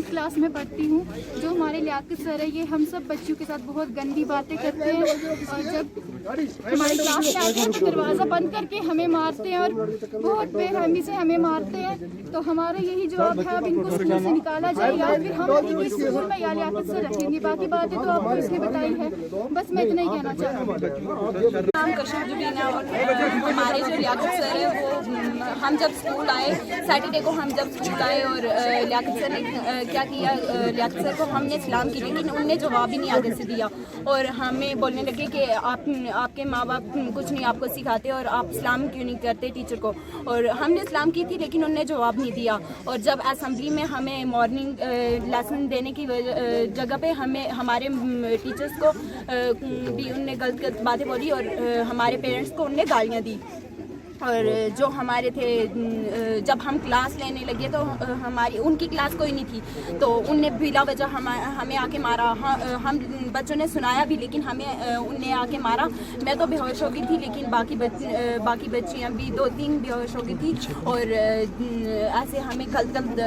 Class में पढ़ती हूँ। जो हमारे लियाकत सर है, ये हम सब बच्चियों के साथ बहुत गंदी बातें करते हैं और जब हमारे क्लास में आते हैं तो दरवाज़ा बंद करके हमें मारते हैं और बहुत बेरहमी से हमें मारते हैं। तो हमारा यही जवाब है, अब इनको स्कूल से निकाला जाए या फिर हम इनकी स्कूल में या लियाकत सर रखेंगे। बाकी बातें तो आपको इसने बताई है, बस मैं इतना ही कहना चाहती हूँ। हमारे जो लियाकत सर है वो हम जब स्कूल आए, सैटरडे को हम जब स्कूल आए और लियाकत सर ने क्या किया, लियाकत सर को हमने सलाम की लेकिन उनने जवाब ही नहीं आगे से दिया और हमें बोलने लगे कि आपके माँ बाप कुछ नहीं आपको सिखाते और आप सलाम क्यों नहीं करते टीचर को। और हमने सलाम की थी लेकिन उनने जवाब नहीं दिया। और जब असेंबली में हमें मॉर्निंग लेसन देने की जगह पे हमें हमारे टीचर्स को भी उनने गलत बातें बोली और हमारे पेरेंट्स को उनने गालियाँ दी। और जो हमारे थे, जब हम क्लास लेने लगे तो हमारी उनकी क्लास कोई नहीं थी तो उनने बिला वजह हमें आके मारा। हम बच्चों ने सुनाया भी लेकिन हमें उनने आके मारा। मैं तो बेहोश हो गई थी लेकिन बाकी बच्चियाँ भी 2-3 बेहोश हो गई थी। और ऐसे हमें गलत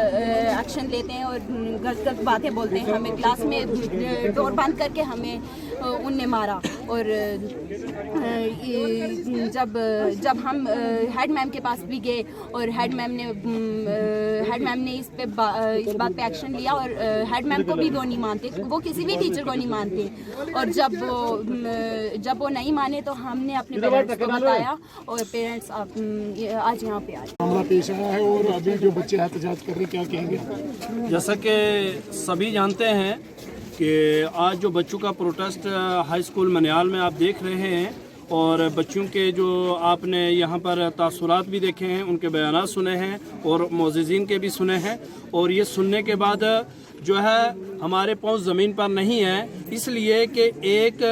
एक्शन लेते हैं और गलत बातें बोलते हैं। हमें क्लास में डोर बंद करके हमें उनने मारा। और जब हम हेड मैम के पास भी गए और हेड मैम ने इस बात पे एक्शन लिया और हेड मैम को भी वो नहीं मानते, वो किसी भी टीचर को नहीं मानते। और जब वो नहीं माने तो हमने अपने पेरेंट्स को बताया और पेरेंट्स आज यहाँ पे आए। मामला पेश आया है और अभी जो बच्चे एहतजाज कर रहे हैं, क्या कहेंगे? जैसा कि सभी जानते हैं कि आज जो बच्चों का प्रोटेस्ट हाई स्कूल मनियाल में आप देख रहे हैं और बच्चों के जो आपने यहाँ पर तासुरात भी देखे हैं, उनके बयानात सुने हैं और मोअज़्ज़िज़ीन के भी सुने हैं। और ये सुनने के बाद जो है हमारे पाँव ज़मीन पर नहीं है, इसलिए कि एक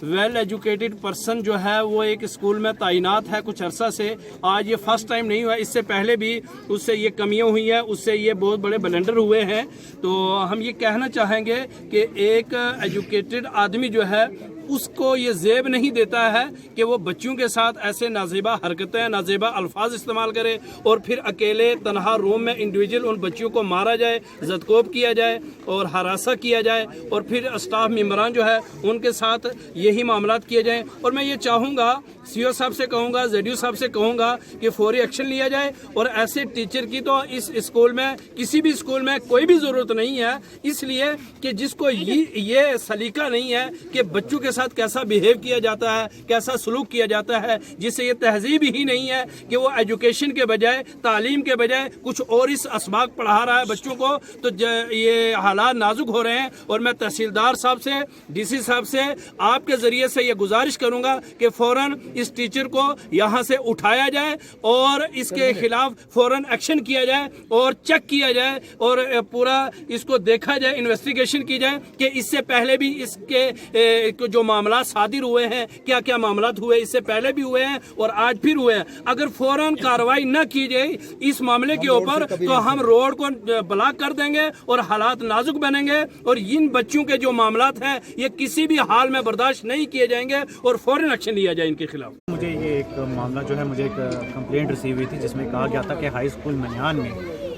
वेल एजुकेटेड पर्सन जो है वो एक स्कूल में तैनात है कुछ अरसा से। आज ये फर्स्ट टाइम नहीं हुआ, इससे पहले भी उससे ये कमियां हुई हैं, उससे ये बहुत बड़े ब्लंडर हुए हैं। तो हम ये कहना चाहेंगे कि एक एजुकेटेड आदमी जो है उसको ये जेब नहीं देता है कि वो बच्चों के साथ ऐसे नाजेबा हरकतें, नाजेबा अल्फाज इस्तेमाल करे और फिर अकेले तनहा रूम में इंडिविजुअल उन बच्चों को मारा जाए, ज़दकोब किया जाए और हरासा किया जाए और फिर स्टाफ मेम्बरान जो है उनके साथ यही मामलात किए जाएं। और मैं ये चाहूँगा, सीओ साहब से कहूँगा, जेडीओ साहब से कहूँगा कि फौरी एक्शन लिया जाए। और ऐसे टीचर की तो इस स्कूल में, किसी भी स्कूल में कोई भी ज़रूरत नहीं है, इसलिए कि जिसको ये सलीका नहीं है कि बच्चों के साथ कैसा बिहेव किया जाता है, कैसा सलूक किया जाता है, जिससे ये तहजीब ही नहीं है कि वो एजुकेशन के बजाय, तालीम के बजाय कुछ और इस असबाक पढ़ा रहा है बच्चों को। तो ये हालात नाजुक हो रहे हैं और मैं तहसीलदार साहब से, DC साहब से आपके ज़रिए से ये गुजारिश करूँगा कि फ़ौरन इस टीचर को यहाँ से उठाया जाए और इसके खिलाफ फ़ौरन एक्शन किया जाए और चेक किया जाए और पूरा इसको देखा जाए, इन्वेस्टिगेशन की जाए कि इससे पहले भी इसके जो मामला सादिर हुए हैं, क्या क्या मामला हुए, इससे पहले भी हुए हैं और आज फिर हुए हैं। अगर फ़ौरन कार्रवाई न की जाए इस मामले के ऊपर तो हम रोड को ब्लॉक कर देंगे और हालात नाजुक बनेंगे और इन बच्चों के जो मामलात हैं ये किसी भी हाल में बर्दाश्त नहीं किए जाएंगे और फौरन एक्शन लिया जाए इनके खिलाफ। मुझे ये एक मामला जो है, मुझे एक कंप्लेंट रिसीव हुई थी जिसमें कहा गया था कि हाई स्कूल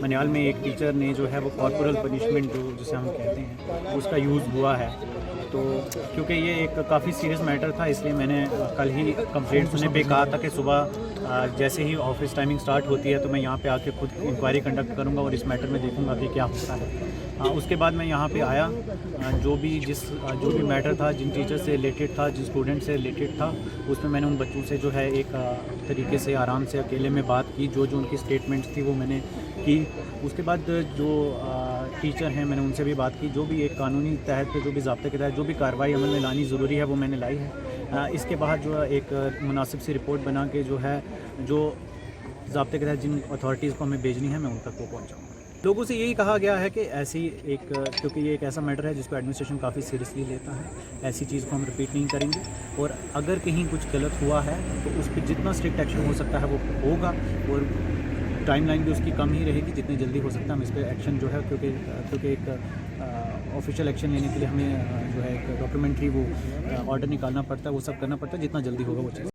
मनियाल में एक टीचर ने जो है वो कॉर्पोरल पनिशमेंट जो जिसे हम कहते हैं उसका यूज़ हुआ है। तो क्योंकि ये एक काफ़ी सीरियस मैटर था इसलिए मैंने कल ही कंप्लेंट सुनने पे कहा था कि सुबह जैसे ही ऑफिस टाइमिंग स्टार्ट होती है तो मैं यहाँ पे आके खुद इंक्वायरी कंडक्ट करूँगा और इस मैटर में देखूँगा कि क्या होता है। उसके बाद मैं यहाँ पे आया, जो भी मैटर था, जिन टीचर से रिलेटेड था, जिन स्टूडेंट से रिलेटेड था, उसमें मैंने उन बच्चों से जो है एक तरीके से आराम से अकेले में बात की, जो उनकी स्टेटमेंट्स थी वो मैंने की। उसके बाद जो टीचर हैं मैंने उनसे भी बात की, जो भी एक कानूनी तहत पे, जो भी ज़ाब्ते के तहत जो भी कार्रवाई अमल में लानी ज़रूरी है वो मैंने लाई है। इसके बाद जो एक मुनासिब सी रिपोर्ट बना के जो है, जो ज़ाब्ते के तहत जिन अथॉरिटीज़ को हमें भेजनी है मैं उन तक वो पहुँचाऊँगा। लोगों से यही कहा गया है कि ऐसी एक, क्योंकि ये एक ऐसा मैटर है जिसको एडमिनिस्ट्रेशन काफ़ी सीरियसली लेता है, ऐसी चीज़ को हम रिपीट नहीं करेंगे और अगर कहीं कुछ गलत हुआ है तो उस पर जितना स्ट्रिक्ट एक्शन हो सकता है वो होगा और टाइमलाइन भी उसकी कम ही रहेगी, जितनी जल्दी हो सकता है हम इस पर एक्शन जो है, क्योंकि एक ऑफिशियल एक्शन लेने के लिए हमें जो है एक डॉक्यूमेंट्री वो ऑर्डर निकालना पड़ता है, वो सब करना पड़ता है, जितना जल्दी होगा वो चीज़।